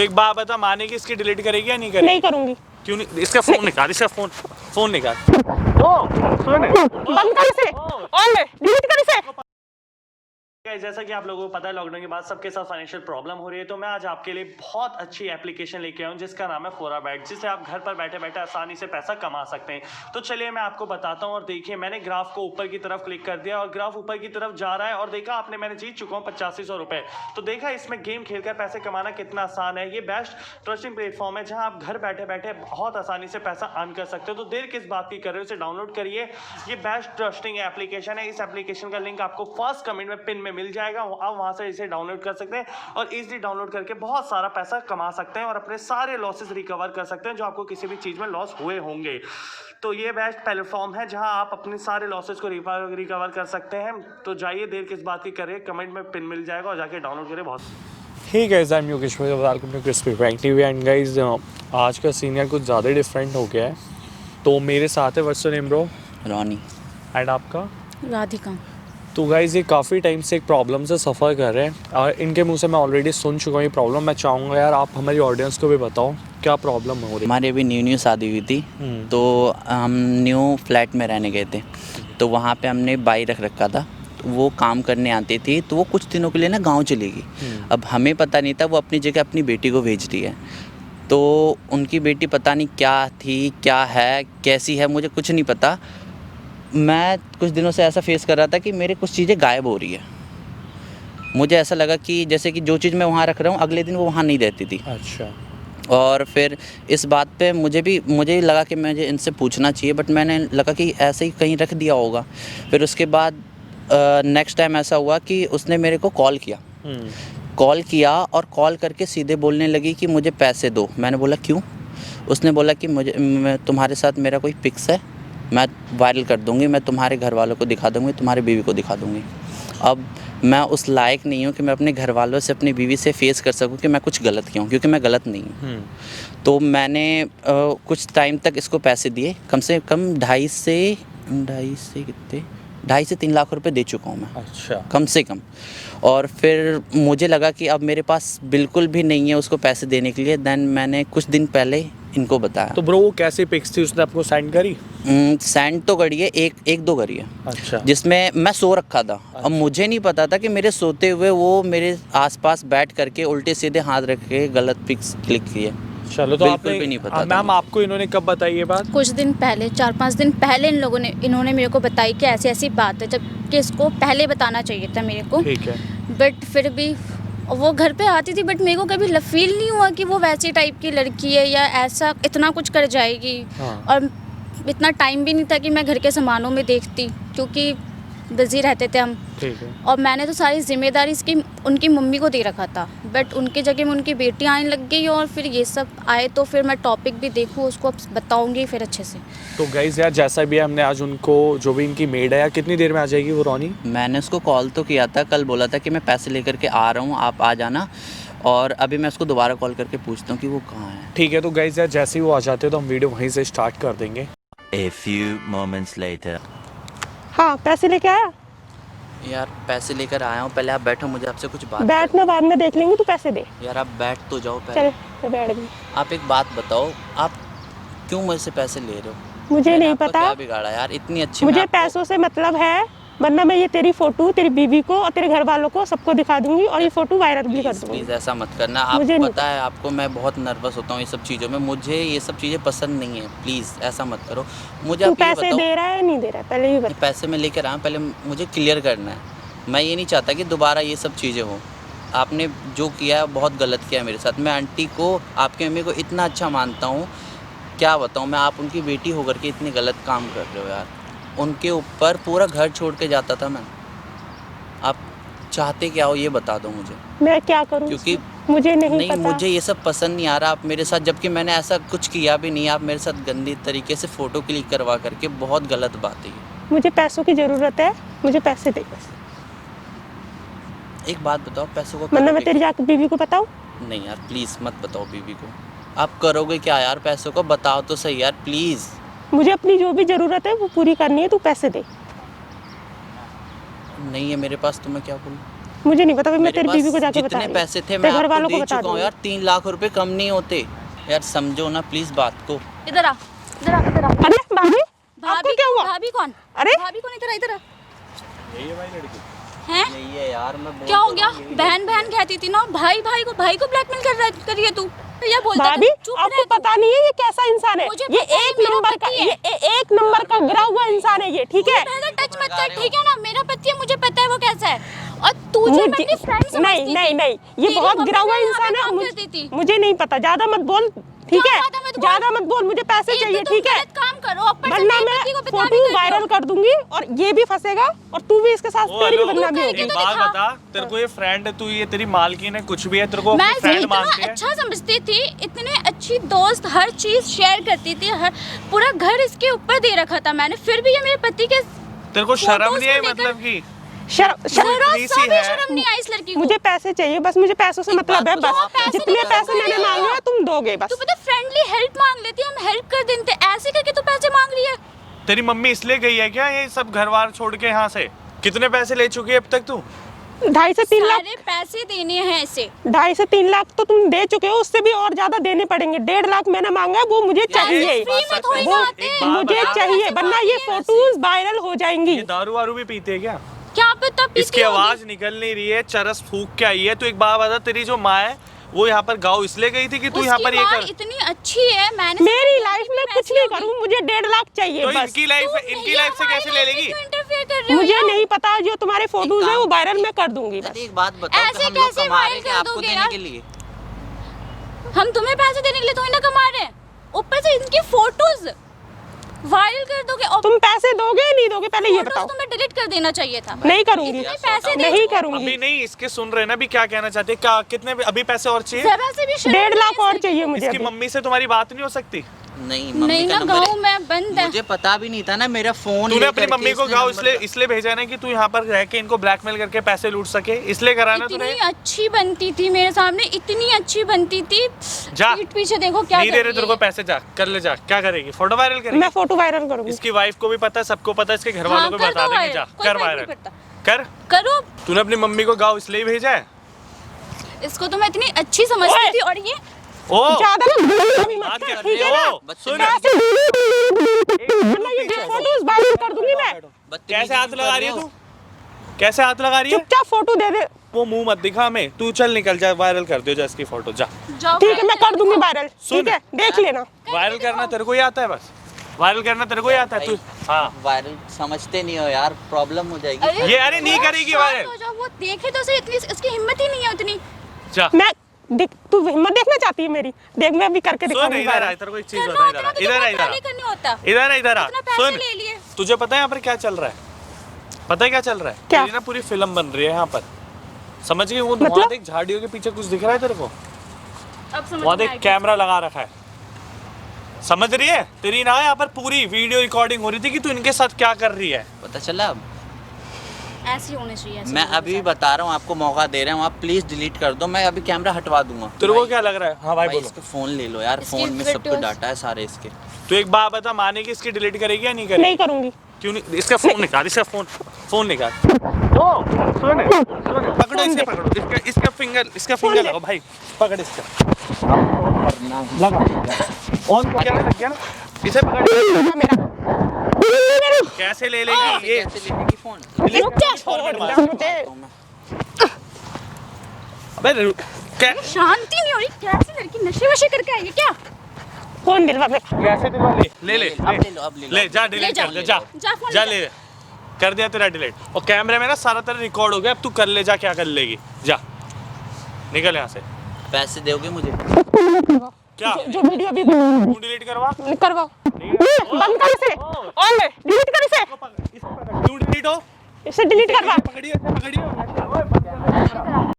एक बात बता, मानेगी इसकी डिलीट करेगी या नहीं करेगी? नहीं करूंगी। क्यों नहीं? इसका फोन निकाल, इसका फोन निकाल। बंद कर इसे, ऑन है, डिलीट कर इसे। जैसा कि आप लोगों को पता है, लॉकडाउन के बाद सबके साथ फाइनेंशियल प्रॉब्लम हो रही है, तो मैं आज आपके लिए बहुत अच्छी एप्लीकेशन लेके आया हूं जिसका नाम है फोराबैट, जिससे आप घर पर बैठे बैठे आसानी से पैसा कमा सकते हैं। तो चलिए मैं आपको बताता हूं। और देखिए, मैंने ग्राफ को ऊपर की तरफ क्लिक कर दिया और ग्राफ ऊपर की तरफ जा रहा है और देखा आपने, मैंने जीत चुका हूँ 8500 रुपए। तो देखा इसमें गेम खेलकर पैसे कमाना कितना आसान है। ये बेस्ट ट्रस्टिंग प्लेटफॉर्म है जहाँ आप घर बैठे बैठे बहुत आसानी से पैसा अर्न कर सकते हो। तो देर किस बात की कर रहे हो, इसे डाउनलोड करिए। ये बेस्ट ट्रस्टिंग एप्लीकेशन है। इस एप्लीकेशन का लिंक आपको फर्स्ट कमेंट में पिन में मिल जाएगा, आप वहां से इसे डाउनलोड कर सकते हैं और इजीली डाउनलोड करके बहुत सारा पैसा कमा सकते हैं और अपने सारे लॉसेस रिकवर कर सकते हैं जो आपको किसी भी चीज में लॉस हुए होंगे। तो ये बेस्ट प्लेटफॉर्म है जहां आप अपने सारे लॉसेस को रिकवर कर सकते हैं। तो जाइए, देर किस बात की करिए, कमेंट में पिन मिल जाएगा और जाके डाउनलोड करिए। बहुत Hey guys, I'm Yogesh, welcome to Crispy Prank TV and guys, आज का सीनियर कुछ ज़्यादा डिफरेंट हो गया है। तो मेरे साथ है what's your name bro? Ronnie. And आपका? राधिका। तो गाइज ये काफ़ी टाइम से एक प्रॉब्लम से सफ़र कर रहे हैं और इनके मुंह से मैं ऑलरेडी सुन चुका हूँ ये प्रॉब्लम। मैं चाहूँगा यार आप हमारी ऑडियंस को भी बताओ क्या प्रॉब्लम हो रही है। हमारी अभी न्यू शादी हुई थी, तो हम न्यू फ्लैट में रहने गए थे। तो वहाँ पे हमने बाई रख रखा था, वो काम करने आती थी, तो वो कुछ दिनों के लिए ना गांव चली गई। अब हमें पता नहीं था, वो अपनी जगह अपनी बेटी को भेज रही है। तो उनकी बेटी पता नहीं क्या थी, क्या है, कैसी है, मुझे कुछ नहीं पता। मैं कुछ दिनों से ऐसा फेस कर रहा था कि मेरे कुछ चीज़ें गायब हो रही है। मुझे ऐसा लगा कि जैसे कि जो चीज़ मैं वहाँ रख रहा हूँ अगले दिन वो वहाँ नहीं रहती थी। अच्छा। और फिर इस बात पे मुझे लगा कि मुझे इनसे पूछना चाहिए, बट मैंने लगा कि ऐसे ही कहीं रख दिया होगा। फिर उसके बाद नेक्स्ट टाइम ऐसा हुआ कि उसने मेरे को कॉल किया और कॉल करके सीधे बोलने लगी कि मुझे पैसे दो। मैंने बोला क्यों? उसने बोला कि मैं तुम्हारे साथ मेरा कोई पिक्स है, मैं वायरल कर दूंगी, मैं तुम्हारे घर वालों को दिखा दूंगी, तुम्हारी बीवी को दिखा दूंगी। अब मैं उस लायक नहीं हूँ कि मैं अपने घर वालों से, अपनी बीवी से फेस कर सकूँ कि मैं कुछ गलत किया हूँ, क्योंकि मैं गलत नहीं हूँ। तो मैंने कुछ टाइम तक इसको पैसे दिए, कम से कम 2.5 से 3 लाख रुपए दे चुका हूँ मैं। अच्छा। कम से कम। और फिर मुझे लगा कि अब मेरे पास बिल्कुल भी नहीं है उसको पैसे देने के लिए। देन मैंने कुछ दिन पहले इनको बताया। तो ब्रो वो कैसी पिक्स थी, उसने आपको सेंड करी? सेंड तो करी है, एक दो करी है। अच्छा। जिसमें मैं सो रखा था। अब मुझे नहीं पता था कि मेरे सोते हुए वो मेरे आसपास बैठ करके उल्टे सीधे हाथ रख के गलत पिक्स क्लिक किए। चलो, तो आपने भी नहीं पता मैम आपको इन्होंने कब बताई ये बात? कुछ दिन पहले, 4-5 दिन पहले इन्होंने मेरे को बताई कि ऐसी ऐसी बात है, जबकि इसको पहले बताना चाहिए था मेरे को। ठीक है। बट फिर भी वो घर पे आती थी, बट मेरे को कभी फील नहीं हुआ कि वो वैसी टाइप की लड़की है या ऐसा इतना कुछ कर जाएगी। हाँ। और इतना टाइम भी नहीं था कि मैं घर के सामानों में देखती, क्योंकि बिजी रहते थे हम। ठीक है। और मैंने तो सारी जिम्मेदारी इसकी उनकी मम्मी को दे रखा था, बट उनकी जगह में उनकी बेटी आने लग गई और फिर ये सब आए। तो फिर मैं टॉपिक भी देखूँ, उसको बताऊंगी फिर अच्छे से। तो गाइज यार जैसा भी है, हमने आज उनको, जो भी इनकी मेड है यार, कितनी देर में आ जाएगी वो रॉनी? मैंने उसको कॉल तो किया था, कल बोला था कि मैं पैसे लेकर के आ रहा हूँ, आप आ जाना। और अभी मैं उसको दोबारा कॉल करके पूछता हूँ कि वो कहाँ है। ठीक है। तो गाइज यार जैसे ही वो आ जाते हैं तो हम वीडियो वहीं से स्टार्ट कर देंगे। A few moments later. हाँ, पैसे लेके आया? यार पैसे लेकर आया हूँ, पहले आप बैठो, मुझे आपसे कुछ बात बैठना बाद में देख लेंगे, तू पैसे दे। यार आप बैठ तो जाओ पहले। चल, मैं बैठ गई। आप एक बात बताओ, आप क्यों मुझसे पैसे ले रहे हो? मुझे मैंने नहीं आपका पता। क्या बिगाड़ा यार, इतनी अच्छी मुझे मैं आपको- पैसों से मतलब है, वरना मैं ये तेरी फोटो तेरी बीवी को और तेरे घर वालों को सबको दिखा दूंगी और ये फोटो वायरल भी कर दूंगी। प्लीज़ ऐसा मत करना। मुझे आपको नहीं पता है, आपको मैं बहुत नर्वस होता हूँ ये सब चीज़ों में, मुझे ये सब चीज़ें पसंद नहीं है। प्लीज़ ऐसा मत करो। मुझे तू आप ये पैसे बताओ, दे रहा है नहीं दे रहा है, पहले ही बता। पैसे मैं लेकर आया, पहले मुझे क्लियर करना है। मैं ये नहीं चाहता कि दोबारा ये सब चीज़ें हो। आपने जो किया है बहुत गलत किया है मेरे साथ। मैं आंटी को, आपकी मम्मी को इतना अच्छा मानता हूँ, क्या बताऊँ मैं। आप उनकी बेटी होकर के इतने गलत काम कर रहे हो यार। उनके ऊपर पूरा घर छोड़ के जाता था मैं। आप चाहते क्या हो ये बता दो मुझे। मैं क्या करूं? क्योंकि मुझे नहीं पता। मुझे ये सब पसंद नहीं आ रहा आप मेरे साथ, जबकि मैंने ऐसा कुछ किया भी नहीं। आप मेरे साथ गंदी तरीके से फ़ोटो क्लिक करवा करके, बहुत गलत बात है ये। मुझे पैसों की ज़रूरत है, मुझे पैसे दे बस। एक बात बताओ, पैसों को वरना मैं करोगे तेरी जाकर बीवी को बताऊं? नहीं यार प्लीज़ मत बताओ बीवी को। आप करोगे क्या यार पैसों को, बताओ तो सही यार प्लीज़। मुझे अपनी जो भी ज़रूरत है वो पूरी करनी है, तू पैसे दे। नहीं है मेरे पास तो मैं क्या बोलूँ। मुझे नहीं पता, मैं मेरे तेरी पास बीवी को जाके बता जितने पैसे थे मैं तेरे घर आपको वालों को दे बता चुका हूँ दूंगी। यार। 3 लाख रुपए कम नहीं होते यार, समझो ना प्लीज बात को। इधर आ, इधर आ, इधर आ। अरे भाभी, आपको भाभी क्या हुआ? भाभी कौन? अरे भाभी कौन? इधर आ, इधर आ। यही है भाई लड़की। हैं? यही है यार, मैं बोल क्या हो तो गया? रहा हूँ, यही है। बहन बहन कहती थी ना, भाई को ब्लैकमेल कर रही है तू। ये बोलता था, भाभी, चुप आपको रह तू। पता नहीं है ये कैसा इंसान है? मुझे ये पता है, एक मेरा नंबर का, पति है। ये एक नंबर का गिरा हुआ इंसान है ये, ठीक है? मेरा टच मत कर, ठीक है ना? मेरा पति है, मुझे पता है वो कैसा है। और तू जो मैं अपनी फ्रेंड समझती नहीं थी। नहीं नहीं, ये तेरी बहुत मम्मी गिरा हुआ मेरे यहाँ पे इंसान है। काम करती थी। मुझे नहीं पता, ज्यादा मत बोल, ठीक क्यों है? ज्यादा मत बोल? ज्यादा मत बोल, मुझे पैसे एक तो चाहिए, तुम ठीक है? गलत काम करो, ऊपर से वरना मेरे मैं पति को बदनामी फोटो कर रहे हो। वायरल कर दूंगी और ये भी फंसेगा और तू भी इसके साथ, ओ, तेरी भी हेलो, बदनामी तू होगी। एक तो बात दिखा। बता, तेरे को ये फ्रेंड है, तू ये तेरी मालकिन है, कुछ भी है, तेरे को मैं अपनी इसे फ्रेंड इतना मानती है। अच्छा समझती थी, इतने अच्छी दोस्त, हर चीज शेयर करती थी, हर पूरा घर इसके ऊपर दे रखा था मैंने, फिर भी ये मेरे पति के तेरे को शर्म फोटोज नहीं है को लेकर- मतलब कि शर्म जरा इतनी सा सी भी है। शर्म नहीं आई इस लड़की को। मुझे पैसे चाहिए, बस मुझे पैसों से मतलब है, बात तो बस पैसे जितने नहीं पैसे मांग मैंने रही मांगे हैं तुम दोगे बस। तू पता फ्रेंडली हेल्प मांग लेती, हम हेल्प कर देते, ऐसे करके तू पैसे मांग रही है। तेरी मम्मी इसलिए गई है क्या ये सब घर बार छोड़ के यहाँ से? कितने पैसे ले चुकी है अब तक तू? 2.5 से 3 लाख, सारे पैसे देने हैं इसे। 2.5 से 3 लाख तो तुम दे चुके हो, उससे भी और ज्यादा देने पड़ेंगे। 1.5 लाख मैंने मांगा है, वो मुझे चाहिए, फ्री में थोड़ी वो ना आते हैं। मुझे बता, चाहिए, पैसे वरना ये मांगे हैं फोटोज वायरल हो जाएंगी। ये दारू वारू भी पीते है क्या? क्या पता पीती इसकी होगी। आवाज निकल नहीं रही है, चरस फूक के आई है। तू एक बात बता, तेरी जो माँ है वो यहाँ पर गाँव इसलिए गई थी कि तू यहाँ उसकी पर ये माँ कर? इतनी अच्छी है, मैंने मेरी लाइफ में कुछ नहीं करूँ, मुझे 1.5 लाख चाहिए तो बस। इनकी लाइफ से कैसे ले लेगी? इंटरफेयर कर रही हो मुझे यार। नहीं पता, जो तुम्हारे फोटोज काम है वो वायरल मैं कर दूंगी बस। अरे एक बात बताओ, ऐसे कि हम लोग कैसे कमा रहे वायरल हैं कि कर आपको दोगे देने यार? के लिए? हम तुम्हें पैसे देने के लिए थोड़ी ना कमा रहे हैं, ऊपर से इनकी फोटोज वायरल कर दोगे और तुम पैसे दोगे या नहीं दोगे, पहले ये फोटोज बताओ। तुम्हें डिलीट कर देना चाहिए था। नहीं करूंगी, इतने पैसे दे नहीं चुके हो। करूंगी। अभी नहीं, इसके सुन रहे हैं ना, अभी क्या कहना चाहते हैं? क्या कितने अभी पैसे और चाहिए? जरा से भी शर्म 1.5 नहीं लाख है और इसकी। चाहिए मुझे इसकी अभी। मम्मी से तुम्हारी बात नहीं हो सकती? नहीं, मम्मी नहीं का ना, नंबर गाँव में बंद है। मुझे पता भी नहीं था ना, मेरा फोन तूने अपनी लेकर मम्मी के को इसने गाँव नंबर इसलिए भेजा ना कि तू यहाँ पर रह के इनको ब्लैकमेल करके पैसे लूट सके, इसलिए करा ना तूने? इतनी अच्छी बनती थी मेरे सामने, इतनी अच्छी बनती थी। जा। पीठ पीछे देखो क्या नहीं कर दे रही रहे तेरे को है। पैसे, जा कर ले, जा। क्या करेगी? फोटो वायरल करेगी? मैं फोटो वायरल करूंगी। इसकी वाइफ को भी पता है, सबको पता है, इसके घर वालों हाँ, को कर बता दो देंगे। वायरल, जा कोई कर फर्क वायरल नहीं पड़ता। कर। करो। तूने अपनी मम्मी को गाँव इसलिए भेजा है? इसको तो मैं इतनी अच्छी समझती ओए! थी, और ये ओ ज्यादा ना बोलो बात क्या ठीक है ना? सुन, वरना ये फोटोज वायरल कर दूंगी मैं। कैसे हाथ लगा रही है तू? कैसे हाथ लगा रही है? चुपचाप फोटो दे दे। वो मुंह मत दिखा हमें, तू चल निकल जा, वायरल कर दो जा इसकी फोटो, जा। जाओ। ठीक है, मैं कर दूंगी वायरल, सुन। ठीक है, देख लेना। वायरल करना तेरे को ही आता है, बस वायरल करना तेरे को ही आता है तू। हाँ वायरल समझते नहीं हो यार, प्रॉब्लम हो जाएगी। ये अरे नहीं थोड़ा करेगी शांत वायरल। हो जाओ, वो देखे तो सही, इतनी इसकी हिम्मत ही नहीं है उतनी। जा मैं देख, तू हिम्मत देखना चाहती है मेरी? देख, मैं अभी करके सुन, दिखाऊंगी इधर आ, वायरल। तेरे को एक चीज करना बता, होता इधर ना आ, तो इधर आ, तुम्हें इधर आ, पहले करने होता। इधर आ, इधर आ। इतना पैसे सुन, ले लिए। तुझे पता है यहाँ पर क्या चल रहा है? पता है क्या चल रहा है? क्या? तेरी ना पूरी फिल्म बन रही है यहाँ पर, समझ गई? वो वहाँ मतलब? देख, झाड़ियों के पीछे कुछ दिख रहा है तेरे को? अब समझ वहाँ में देख, आएगी। कैमरा लगा रखा है, समझ रही है? तेरी ना यहाँ पर पूरी वीडियो रिकॉर्डिंग हो रही थी कि तू इनके साथ क्या कर रही है। पता चला अब? ऐसे ही होना चाहिए, ऐसे मैं ही होना अभी चाहिए। बता रहा हूँ, आपको मौका दे रहा हूँ, आप प्लीज डिलीट कर दो। मैं अभी कैमरा हटवा दूंगा। तेरे को क्या लग रहा है? हाँ भाई भाई बोलो। इसका फोन ले लो यार, इसकी फोन में सब कुछ videos- डाटा है सारे इसके। तू एक बात बता, माने की इसकी डिलीट करेगी या नहीं करेगी? नहीं करूंगी। क्यों नहीं? इसका फोन निकाल, इसका फोन निकाल। ओ सुन, पकड़ो इसे, पकड़ो इसका फिंगर लगाओ भाई, पकड़ इसका, लगा ऑन क्या लग गया ना, इसे पकड़। मेरा कैसे ले लेगी ये? कैसे ले लेगी फोन? छोड़ मुझे। अबे क्या शांति नहीं हो रही, कैसी लड़की नशे वशे करके आई है क्या? फोन दिलवा मेरा। कैसे दिलवा? ले अब ले लो, अब ले लो। ले, जा ले डिलीट जा, कर दे, जा जा फोन जा, ले ले कर दिया तेरा डिलीट। और कैमरे में ना सारा तेरा रिकॉर्ड हो गया, अब तू कर ले, जा क्या कर लेगी, जा निकल यहाँ से। पैसे दोगे मुझे? क्या जो वीडियो अभी तू डिलीट करवा? करवाओ, बंद कर इसे, ऑन है, डिलीट कर इसे, क्यों डिलीट हो? इसे डिलीट करवा। पकड़िए, पकड़िए।